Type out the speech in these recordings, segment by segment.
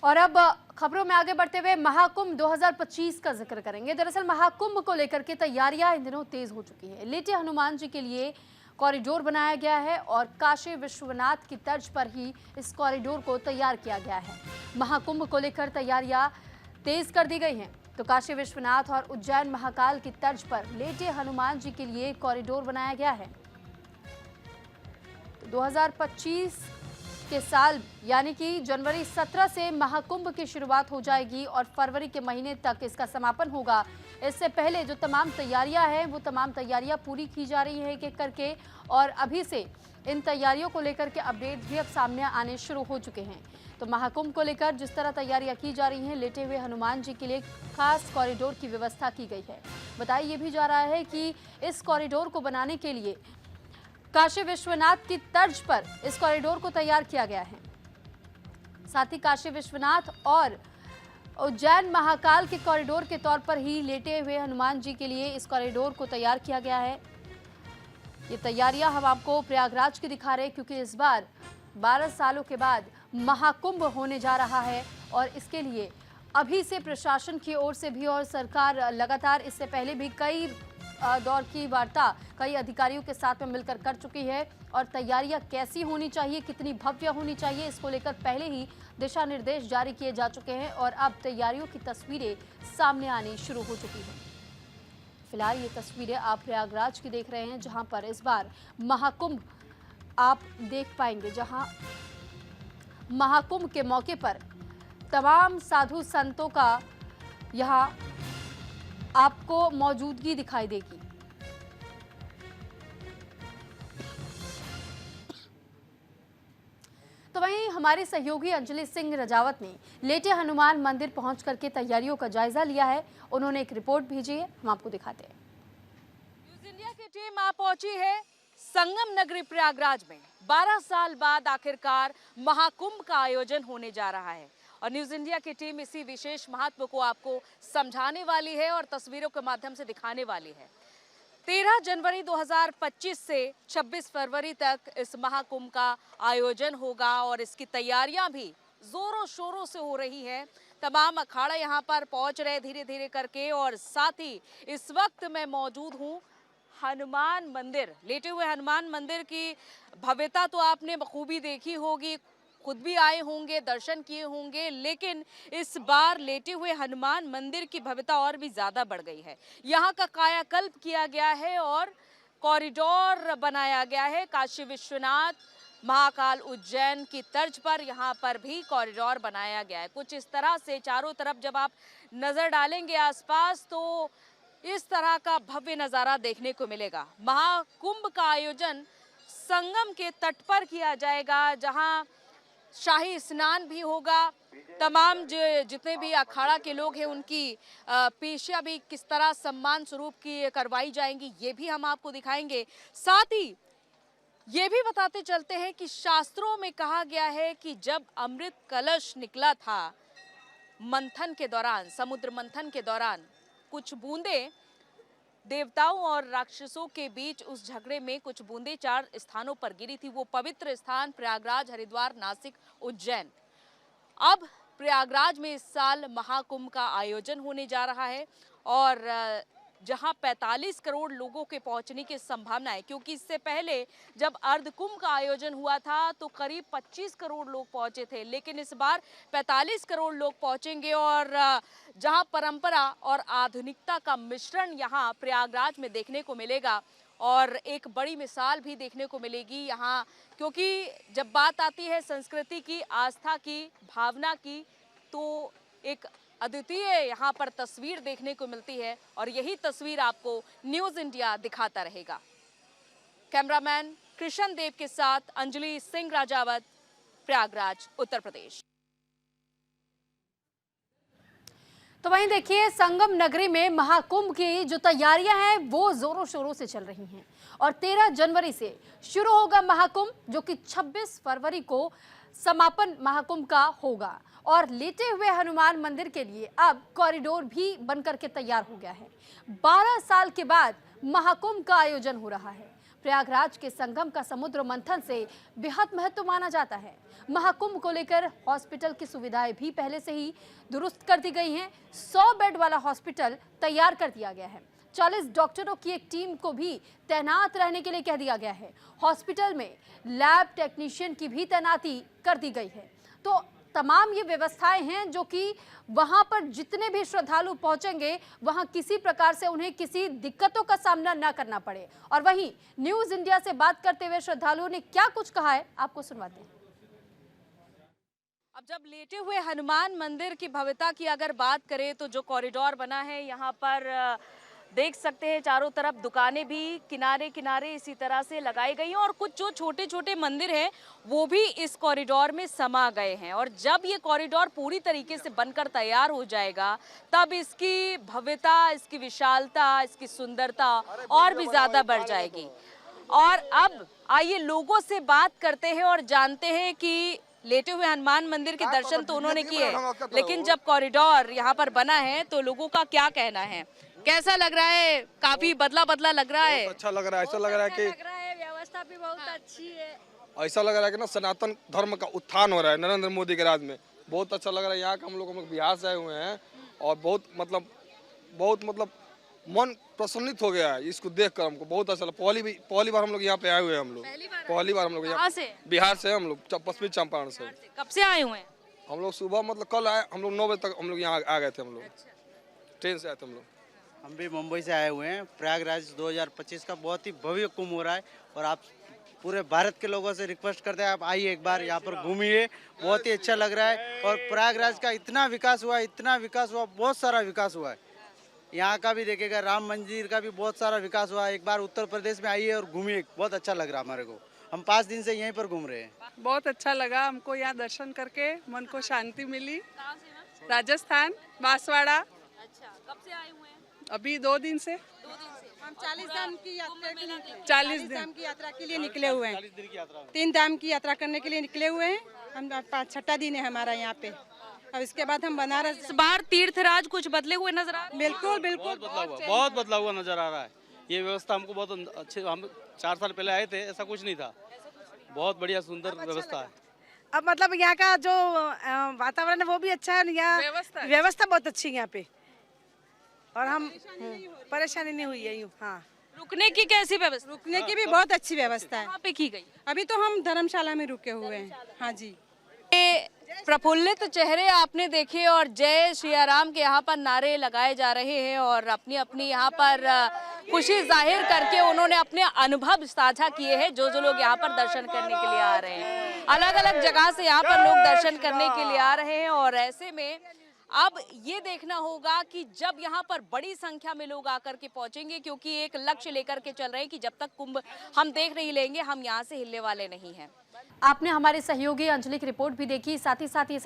और अब खबरों में आगे बढ़ते हुए महाकुंभ 2025 का जिक्र करेंगे। दरअसल महाकुंभ को लेकर के तैयारियां इन दिनों तेज हो चुकी है। लेटे हनुमान जी के लिए कॉरिडोर बनाया गया है और काशी विश्वनाथ की तर्ज पर ही इस कॉरिडोर को तैयार किया गया है। महाकुंभ को लेकर तैयारियां तेज कर दी गई हैं। तो काशी विश्वनाथ और उज्जैन महाकाल की तर्ज पर लेटे हनुमान जी के लिए कॉरिडोर बनाया गया है। तो 2025 के साल यानी कि जनवरी 17 से महाकुंभ की शुरुआत हो जाएगी और फरवरी के महीने तक इसका समापन होगा। इससे पहले जो तमाम तैयारियां हैं वो तमाम तैयारियां पूरी की जा रही है एक एक करके, और अभी से इन तैयारियों को लेकर के अपडेट भी अब सामने आने शुरू हो चुके हैं। तो महाकुंभ को लेकर जिस तरह तैयारियां की जा रही हैं, लेटे हुए हनुमान जी के लिए खास कॉरिडोर की व्यवस्था की गई है। बताया ये भी जा रहा है कि इस कॉरिडोर को बनाने के लिए काशी विश्वनाथ की तर्ज पर इस कॉरिडोर को तैयार किया गया है। साथ ही काशी विश्वनाथ और उज्जैन महाकाल के कॉरिडोर के तौर पर ही लेटे हुए हनुमान जी के लिए इस कॉरिडोर को तैयार किया गया है। ये तैयारियां हम आपको प्रयागराज की दिखा रहे हैं, क्योंकि इस बार 12 सालों के बाद महाकुंभ होने जा रहा है और इसके लिए अभी से प्रशासन की ओर से भी और सरकार लगातार इससे पहले भी कई दौर की वार्ता कई अधिकारियों के साथ में मिलकर कर चुकी है और तैयारियां कैसी होनी चाहिए, कितनी भव्य होनी चाहिए, इसको लेकर पहले ही दिशा निर्देश जारी किए जा चुके हैं और अब तैयारियों की तस्वीरें सामने आनी शुरू हो चुकी हैं। फिलहाल ये तस्वीरें आप प्रयागराज की देख रहे हैं, जहां पर इस बार महाकुंभ आप देख पाएंगे, जहां महाकुंभ के मौके पर तमाम साधु संतों का यहां आपको मौजूदगी दिखाई देगी। तो वहीं हमारे सहयोगी अंजलि सिंह रजावत ने लेटे हनुमान मंदिर पहुंच करके तैयारियों का जायजा लिया है। उन्होंने एक रिपोर्ट भेजी है, हम आपको दिखाते हैं। न्यूज इंडिया की टीम आ पहुंची है संगम नगरी प्रयागराज में। 12 साल बाद आखिरकार महाकुंभ का आयोजन होने जा रहा है और न्यूज इंडिया की टीम इसी विशेष महत्व को आपको समझाने वाली है और तस्वीरों के माध्यम से दिखाने वाली है। 13 जनवरी 2025 से 26 फरवरी तक इस महाकुंभ का आयोजन होगा और इसकी तैयारियां भी जोरों शोरों से हो रही है। तमाम अखाड़ा यहां पर पहुंच रहे धीरे धीरे करके और साथ ही इस वक्त मैं मौजूद हूं हनुमान मंदिर। लेटे हुए हनुमान मंदिर की भव्यता तो आपने बखूबी देखी होगी, खुद भी आए होंगे, दर्शन किए होंगे, लेकिन इस बार लेटे हुए हनुमान मंदिर की भव्यता और भी ज्यादा बढ़ गई है। यहाँ का कायाकल्प किया गया है और कॉरिडोर बनाया गया है। काशी विश्वनाथ महाकाल उज्जैन की तर्ज पर यहाँ पर भी कॉरिडोर बनाया गया है। कुछ इस तरह से चारों तरफ जब आप नजर डालेंगे आसपास तो इस तरह का भव्य नजारा देखने को मिलेगा। महाकुंभ का आयोजन संगम के तट पर किया जाएगा, जहाँ शाही स्नान भी होगा। तमाम जितने भी अखाड़ा के लोग हैं उनकी पेशियां भी किस तरह सम्मान स्वरूप की करवाई जाएंगी, ये भी हम आपको दिखाएंगे। साथ ही ये भी बताते चलते हैं कि शास्त्रों में कहा गया है कि जब अमृत कलश निकला था मंथन के दौरान, समुद्र मंथन के दौरान, कुछ बूंदें देवताओं और राक्षसों के बीच उस झगड़े में कुछ बूंदें 4 स्थानों पर गिरी थी। वो पवित्र स्थान प्रयागराज, हरिद्वार, नासिक, उज्जैन। अब प्रयागराज में इस साल महाकुंभ का आयोजन होने जा रहा है और जहां 45 करोड़ लोगों के पहुंचने की संभावना है, क्योंकि इससे पहले जब अर्धकुंभ का आयोजन हुआ था तो करीब 25 करोड़ लोग पहुंचे थे, लेकिन इस बार 45 करोड़ लोग पहुंचेंगे और जहां परंपरा और आधुनिकता का मिश्रण यहां प्रयागराज में देखने को मिलेगा और एक बड़ी मिसाल भी देखने को मिलेगी यहाँ, क्योंकि जब बात आती है संस्कृति की, आस्था की, भावना की, तो एक अद्वितीय यहाँ पर तस्वीर देखने को मिलती है और यही तस्वीर आपको न्यूज इंडिया दिखाता रहेगा। कैमरामैन कृष्ण देव के साथ अंजलि सिंह राजावत, प्रयागराज, उत्तर प्रदेश। तो वहीं देखिए संगम नगरी में महाकुंभ की जो तैयारियां हैं वो जोरों शोरों से चल रही हैं और 13 जनवरी से शुरू होगा महाकुंभ, जो कि 26 फरवरी को समापन महाकुंभ का होगा। और लेटे हुए हनुमान मंदिर के लिए अब कॉरिडोर भी बनकर के तैयार हो गया है। 12 साल के बाद महाकुंभ का आयोजन हो रहा है। प्रयागराज के संगम का समुद्र मंथन से बेहद महत्व माना जाता है। महाकुंभ को लेकर हॉस्पिटल की सुविधाएं भी पहले से ही दुरुस्त कर दी गई हैं। 100 बेड वाला हॉस्पिटल तैयार कर दिया गया है। 40 डॉक्टरों की एक टीम को भी तैनात रहने के लिए कह दिया गया है। हॉस्पिटल में लैब टेक्नीशियन की भी तैनाती कर दी गई है। तो तमाम ये व्यवस्थाएं हैं जो कि वहां पर जितने भी श्रद्धालु पहुंचेंगे वहां किसी प्रकार से उन्हें किसी दिक्कतों का सामना न करना पड़े। और वहीं न्यूज इंडिया से बात करते हुए श्रद्धालुओं ने क्या कुछ कहा है, आपको सुनवाते हैं। अब जब लेटे हुए हनुमान मंदिर की भव्यता की अगर बात करें तो जो कॉरिडोर बना है यहाँ पर देख सकते हैं चारों तरफ दुकानें भी किनारे किनारे इसी तरह से लगाई गई हैं और कुछ जो छोटे छोटे मंदिर हैं वो भी इस कॉरिडोर में समा गए हैं। और जब ये कॉरिडोर पूरी तरीके से बनकर तैयार हो जाएगा तब इसकी भव्यता, इसकी विशालता, इसकी सुंदरता और भी ज़्यादा बढ़ जाएगी। और अब आइए लोगों से बात करते हैं और जानते हैं कि लेटे हुए हनुमान मंदिर के दर्शन तो उन्होंने किए, लेकिन जब कॉरिडोर यहाँ पर बना है तो लोगों का क्या कहना है, कैसा लग रहा है? काफी बदला बदला लग रहा है। अच्छा लग रहा है। ऐसा लग रहा है कि व्यवस्था भी बहुत अच्छी है। ऐसा लग रहा है कि ना सनातन धर्म का उत्थान हो रहा है नरेंद्र मोदी के राज में। बहुत अच्छा लग रहा है। यहाँ का हम लोग बिहार से आए हुए हैं और बहुत मतलब मन प्रसन्नित हो गया है इसको देखकर। हमको बहुत अच्छा लगा। पहली बार हम लोग यहाँ पे आए हुए हैं। हम लोग पहली बार हम लोग यहाँ से बिहार से, हम लोग पश्चिमी चंपारण से। कब से आए हुए हैं? हम लोग सुबह मतलब कल आए, हम लोग 9 बजे तक हम लोग यहाँ आ गए थे। हम लोग ट्रेन से आए थे। हम भी मुंबई से आए हुए हैं। प्रयागराज 2025 का बहुत ही भव्य कुंभ हो रहा है और आप पूरे भारत के लोगों से रिक्वेस्ट करते हैं आप आइए, एक बार यहाँ पर घूमिए। बहुत ही अच्छा लग रहा है और प्रयागराज का इतना विकास हुआ, बहुत सारा विकास हुआ है। यहाँ का भी देखिएगा, राम मंदिर का भी बहुत सारा विकास हुआ है। एक बार उत्तर प्रदेश में आइए और घूमिए, बहुत अच्छा लग रहा है हमारे को। हम 5 दिन से यहीं पर घूम रहे हैं। बहुत अच्छा लगा हमको यहाँ दर्शन करके, मन को शांति मिली। राजस्थान, बांसवाड़ा। अच्छा, कब से आए हुए हैं? अभी 2 दिन से। हम 40 धाम की यात्रा के लिए 40 धाम की यात्रा के लिए निकले हुए हैं। 3 धाम की यात्रा करने के लिए निकले हुए हैं। हम 6ठा दिन है हमारा यहाँ पे। और इसके बाद हम बनारस। इस बार तीर्थराज कुछ बदले हुए नजर आ रहे हैं? बिल्कुल बिल्कुल बहुत बदला हुआ नजर आ रहा है। ये व्यवस्था हमको बहुत अच्छे, हम 4 साल पहले आए थे, ऐसा कुछ नहीं था। बहुत बढ़िया सुंदर व्यवस्था है। अब मतलब यहाँ का जो वातावरण है वो भी अच्छा है। यहाँ व्यवस्था बहुत अच्छी है यहाँ पे और हम परेशानी नहीं हुई है। यूँ हाँ, रुकने की कैसी व्यवस्था? रुकने की भी बहुत अच्छी व्यवस्था है। कहाँ पे की गई? अभी तो हम धर्मशाला में रुके हुए हैं। हाँ जी। ये प्रफुल्लित चेहरे आपने देखे और जय श्री राम के यहाँ पर नारे लगाए जा रहे हैं और अपनी अपनी यहाँ पर खुशी जाहिर करके उन्होंने अपने अनुभव साझा किए हैं। जो लोग यहाँ पर दर्शन करने के लिए आ रहे हैं, अलग अलग जगह से यहाँ पर लोग दर्शन करने के लिए आ रहे हैं। और ऐसे में अब ये देखना होगा कि जब यहाँ पर बड़ी संख्या में लोग आकर के पहुंचेंगे, क्योंकि एक लक्ष्य लेकर के चल रहे हैं कि जब तक कुंभ हम देख नहीं लेंगे हम यहाँ से हिलने वाले नहीं हैं। आपने हमारे सहयोगी अंजलि की रिपोर्ट भी देखी, साथ ही ये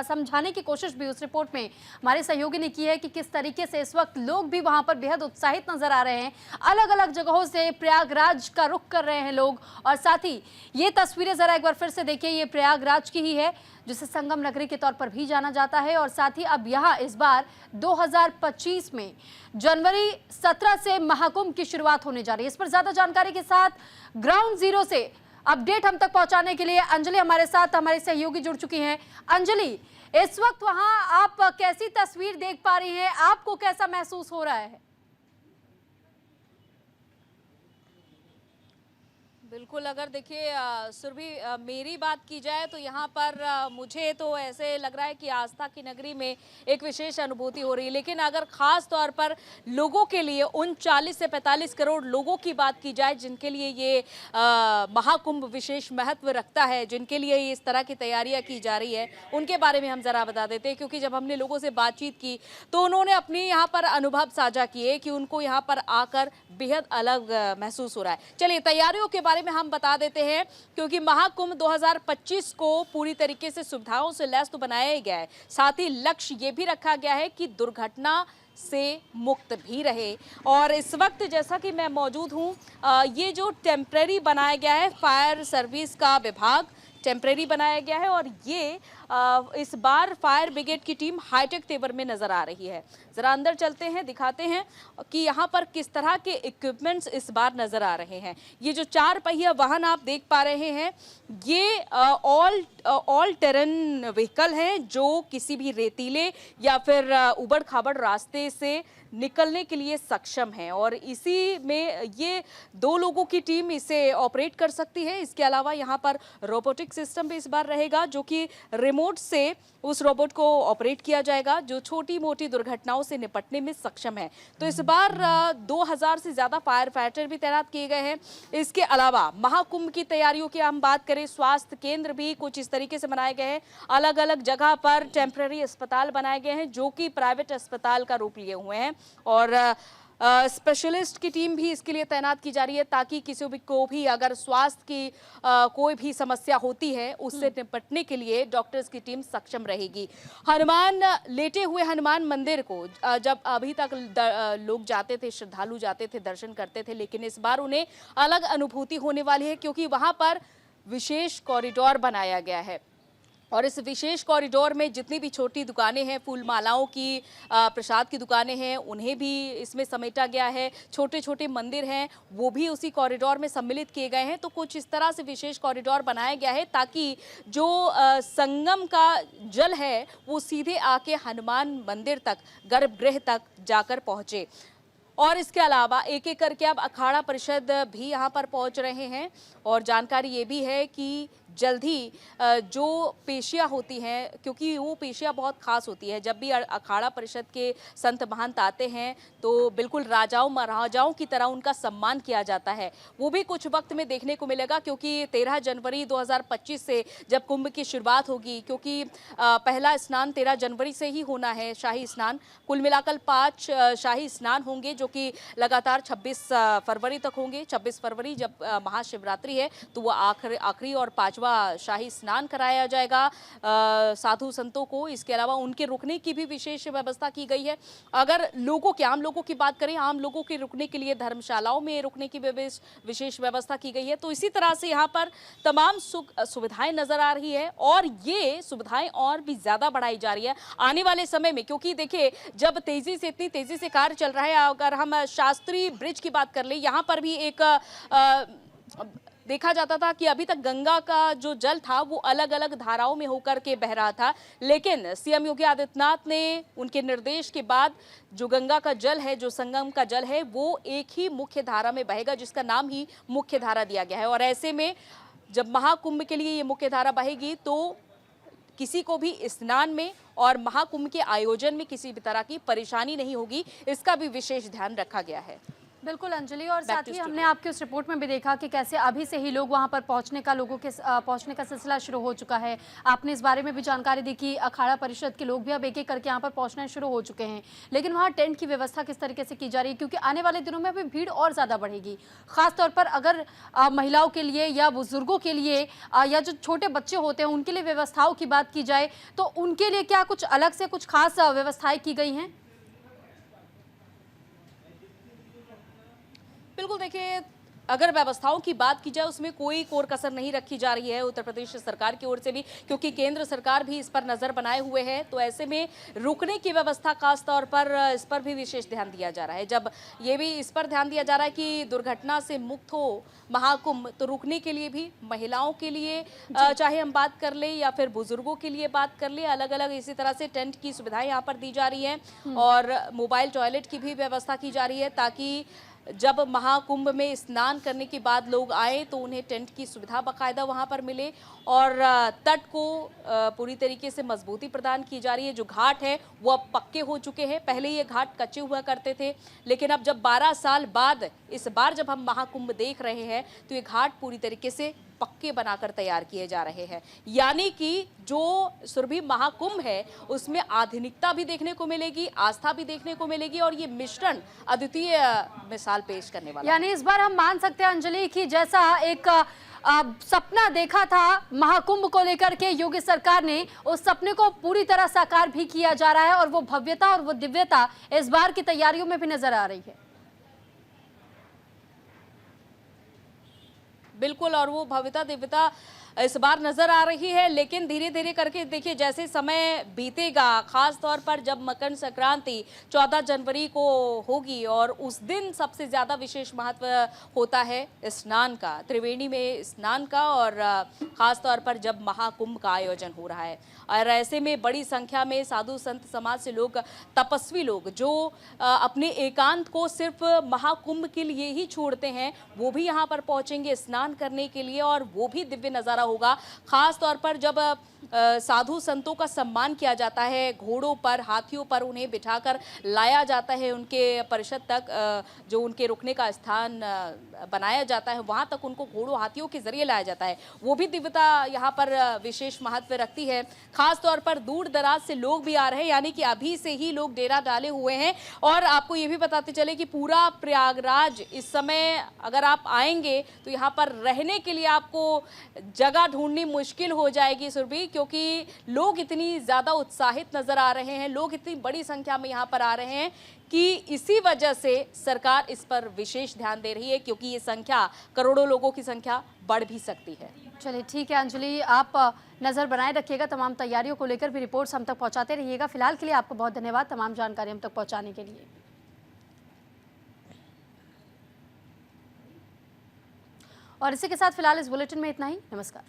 समझाने की कोशिश भी उस रिपोर्ट में हमारे सहयोगी ने की है कि किस तरीके से इस वक्त लोग भी वहां पर बेहद उत्साहित नजर आ रहे हैं। अलग अलग जगहों से प्रयागराज का रुख कर रहे हैं लोग। और साथ ही ये तस्वीरें जरा एक बार फिर से देखिए, ये प्रयागराज की ही है जिसे संगम नगरी के तौर पर भी जाना जाता है। और साथ ही अब यहाँ इस बार 2025 में जनवरी 17 से महाकुंभ की शुरुआत होने जा रही है। इस पर ज्यादा जानकारी के साथ ग्राउंड जीरो से अपडेट हम तक पहुंचाने के लिए अंजलि हमारे साथ, हमारे सहयोगी जुड़ चुकी हैं। अंजलि, इस वक्त वहां आप कैसी तस्वीर देख पा रही हैं? आपको कैसा महसूस हो रहा है? बिल्कुल, अगर देखिए सुरभि मेरी बात की जाए तो यहाँ पर मुझे तो ऐसे लग रहा है कि आस्था की नगरी में एक विशेष अनुभूति हो रही है। लेकिन अगर ख़ास तौर पर लोगों के लिए, उन 40 से 45 करोड़ लोगों की बात की जाए जिनके लिए ये महाकुंभ विशेष महत्व रखता है, जिनके लिए इस तरह की तैयारियाँ की जा रही है, उनके बारे में हम ज़रा बता देते हैं। क्योंकि जब हमने लोगों से बातचीत की तो उन्होंने अपने यहाँ पर अनुभव साझा किए कि उनको यहाँ पर आकर बेहद अलग महसूस हो रहा है। चलिए तैयारियों के बारे में हम बता देते हैं, क्योंकि महाकुंभ 2025 को पूरी तरीके से सुविधाओं से लैस तो बनाया गया है, साथ ही लक्ष्य ये भी रखा गया है कि दुर्घटना से मुक्त भी रहे। और इस वक्त जैसा कि मैं मौजूद हूँ, ये जो टेम्परेरी बनाया गया है फायर सर्विस का विभाग, टेम्परेरी बनाया गया है और ये इस बार फायर ब्रिगेड की टीम हाईटेक तेवर में नजर आ रही है। जरा अंदर चलते हैं, दिखाते हैं कि यहाँ पर किस तरह के इक्विपमेंट्स इस बार नजर आ रहे हैं। ये जो 4 पहिया वाहन आप देख पा रहे हैं, ये ऑल टेरेन व्हीकल हैं जो किसी भी रेतीले या फिर उबड़ खाबड़ रास्ते से निकलने के लिए सक्षम है और इसी में ये 2 लोगों की टीम इसे ऑपरेट कर सकती है। इसके अलावा यहाँ पर रोबोटिक सिस्टम भी इस बार रहेगा जो कि रिमोट से उस रोबोट को ऑपरेट किया जाएगा जो छोटी मोटी दुर्घटनाओं से निपटने में सक्षम है। तो इस बार 2000 से ज़्यादा फायर फाइटर भी तैनात किए गए हैं। इसके अलावा महाकुंभ की तैयारियों की हम बात करें, स्वास्थ्य केंद्र भी कुछ इस तरीके से बनाए गए हैं। अलग अलग जगह पर टेम्पररी अस्पताल बनाए गए हैं जो कि प्राइवेट अस्पताल का रूप लिए हुए हैं और स्पेशलिस्ट की टीम भी इसके लिए तैनात की जा रही है ताकि किसी भी को भी अगर स्वास्थ्य की कोई भी समस्या होती है उससे निपटने के लिए डॉक्टर्स की टीम सक्षम रहेगी। हनुमान लेटे हुए हनुमान मंदिर को जब अभी तक लोग जाते थे, श्रद्धालु जाते थे, दर्शन करते थे, लेकिन इस बार उन्हें अलग अनुभूति होने वाली है क्योंकि वहां पर विशेष कॉरिडोर बनाया गया है और इस विशेष कॉरिडोर में जितनी भी छोटी दुकानें हैं, फूल मालाओं की, प्रसाद की दुकानें हैं, उन्हें भी इसमें समेटा गया है। छोटे छोटे मंदिर हैं वो भी उसी कॉरिडोर में सम्मिलित किए गए हैं। तो कुछ इस तरह से विशेष कॉरिडोर बनाया गया है ताकि जो संगम का जल है वो सीधे आके हनुमान मंदिर तक, गर्भगृह तक जाकर पहुँचे। और इसके अलावा एक एक करके अब अखाड़ा परिषद भी यहाँ पर पहुँच रहे हैं और जानकारी ये भी है कि जल्द ही जो पेशियाँ होती हैं, क्योंकि वो पेशियाँ बहुत खास होती है, जब भी अखाड़ा परिषद के संत महंत आते हैं तो बिल्कुल राजाओं महाराजाओं की तरह उनका सम्मान किया जाता है। वो भी कुछ वक्त में देखने को मिलेगा क्योंकि 13 जनवरी 2025 से जब कुंभ की शुरुआत होगी, क्योंकि पहला स्नान 13 जनवरी से ही होना है, शाही स्नान। कुल मिलाकर 5 शाही स्नान होंगे जो कि लगातार 26 फरवरी तक होंगे। 26 फरवरी जब महाशिवरात्रि है तो वो आखिरी और 5वां शाही स्नान कराया जाएगा साधु संतों को। इसके अलावा उनके रुकने की भी विशेष व्यवस्था की गई है। अगर आम लोगों की बात करें, आम लोगों के रुकने के लिए धर्मशालाओं में रुकने की विशेष व्यवस्था की गई है। तो इसी तरह से यहाँ पर तमाम सुविधाएं नजर आ रही है और ये सुविधाएं और भी ज्यादा बढ़ाई जा रही है आने वाले समय में, क्योंकि देखिए जब इतनी तेजी से कार्य चल रहा है, अगर हम शास्त्री ब्रिज की बात कर ले, यहाँ पर भी एक देखा जाता था कि अभी तक गंगा का जो जल था वो अलग अलग धाराओं में होकर के बह रहा था, लेकिन सीएम योगी आदित्यनाथ ने उनके निर्देश के बाद जो गंगा का जल है, जो संगम का जल है, वो एक ही मुख्य धारा में बहेगा जिसका नाम ही मुख्य धारा दिया गया है। और ऐसे में जब महाकुंभ के लिए ये मुख्य धारा बहेगी तो किसी को भी स्नान में और महाकुंभ के आयोजन में किसी भी तरह की परेशानी नहीं होगी, इसका भी विशेष ध्यान रखा गया है। बिल्कुल अंजलि, और साथ ही हमने आपके उस रिपोर्ट में भी देखा कि कैसे अभी से ही लोग वहां पर लोगों के पहुंचने का सिलसिला शुरू हो चुका है। आपने इस बारे में भी जानकारी दी कि अखाड़ा परिषद के लोग भी अब एक एक करके यहां पर पहुंचना शुरू हो चुके हैं, लेकिन वहां टेंट की व्यवस्था किस तरीके से की जा रही है, क्योंकि आने वाले दिनों में अभी भीड़ और ज़्यादा बढ़ेगी। खासतौर पर अगर महिलाओं के लिए या बुजुर्गों के लिए या जो छोटे बच्चे होते हैं उनके लिए व्यवस्थाओं की बात की जाए तो उनके लिए क्या कुछ अलग से कुछ खास व्यवस्थाएं की गई हैं? बिल्कुल, देखिए अगर व्यवस्थाओं की बात की जाए उसमें कोई कोर कसर नहीं रखी जा रही है उत्तर प्रदेश सरकार की ओर से भी, क्योंकि केंद्र सरकार भी इस पर नजर बनाए हुए है। तो ऐसे में रुकने की व्यवस्था खास तौर पर इस पर भी विशेष ध्यान दिया जा रहा है। जब ये भी इस पर ध्यान दिया जा रहा है कि दुर्घटना से मुक्त हो महाकुंभ, तो रुकने के लिए भी महिलाओं के लिए चाहे हम बात कर ले या फिर बुजुर्गों के लिए बात कर ले, अलग अलग इसी तरह से टेंट की सुविधाएं यहाँ पर दी जा रही है और मोबाइल टॉयलेट की भी व्यवस्था की जा रही है ताकि जब महाकुंभ में स्नान करने के बाद लोग आए तो उन्हें टेंट की सुविधा बाकायदा वहां पर मिले और तट को पूरी तरीके से मजबूती प्रदान की जा रही है। जो घाट है वो अब पक्के हो चुके हैं, पहले ये घाट कच्चे हुआ करते थे, लेकिन अब जब 12 साल बाद इस बार जब हम महाकुंभ देख रहे हैं तो ये घाट पूरी तरीके से पक्के बनाकर तैयार किए जा रहे हैं। यानी कि जो सुरभि महाकुंभ है उसमें आधुनिकता भी देखने को मिलेगी, आस्था भी देखने को मिलेगी और ये मिश्रण अद्वितीय मिसाल पेश करने वाला। यानी इस बार हम मान सकते हैं अंजलि कि जैसा एक सपना देखा था महाकुंभ को लेकर के योगी सरकार ने, उस सपने को पूरी तरह साकार भी किया जा रहा है और वो भव्यता और वो दिव्यता इस बार की तैयारियों में भी नजर आ रही है। बिल्कुल, और वो भव्यता दिव्यता इस बार नजर आ रही है। लेकिन धीरे धीरे करके देखिए जैसे समय बीतेगा, खास तौर पर जब मकर संक्रांति 14 जनवरी को होगी और उस दिन सबसे ज्यादा विशेष महत्व होता है स्नान का, त्रिवेणी में स्नान का, और खास तौर पर जब महाकुंभ का आयोजन हो रहा है। और ऐसे में बड़ी संख्या में साधु संत समाज से लोग, तपस्वी लोग जो अपने एकांत को सिर्फ महाकुंभ के लिए ही छोड़ते हैं, वो भी यहाँ पर पहुंचेंगे स्नान करने के लिए। और वो भी दिव्य नज़ारा होगा, खास तौर पर जब साधु संतों का सम्मान किया जाता है, घोड़ों पर, हाथियों पर उन्हें बिठाकर लाया जाता है उनके परिषद तक, जो उनके रुकने का स्थान बनाया जाता है वहाँ तक उनको घोड़ों हाथियों के जरिए लाया जाता है। वो भी दिव्यता यहाँ पर विशेष महत्व रखती है। खास तौर पर दूर दराज से लोग भी आ रहे हैं, यानी कि अभी से ही लोग डेरा डाले हुए हैं। और आपको ये भी बताते चले कि पूरा प्रयागराज इस समय अगर आप आएंगे तो यहाँ पर रहने के लिए आपको जगह ढूंढनी मुश्किल हो जाएगी सुरभि, क्योंकि लोग इतनी ज़्यादा उत्साहित नज़र आ रहे हैं, लोग इतनी बड़ी संख्या में यहाँ पर आ रहे हैं कि इसी वजह से सरकार इस पर विशेष ध्यान दे रही है, क्योंकि ये संख्या, करोड़ों लोगों की संख्या बढ़ भी सकती है। चलिए ठीक है अंजलि, आप नज़र बनाए रखिएगा, तमाम तैयारियों को लेकर भी रिपोर्ट्स हम तक पहुंचाते रहिएगा। फिलहाल के लिए आपको बहुत धन्यवाद तमाम जानकारी हम तक पहुंचाने के लिए। और इसी के साथ फिलहाल इस बुलेटिन में इतना ही। नमस्कार।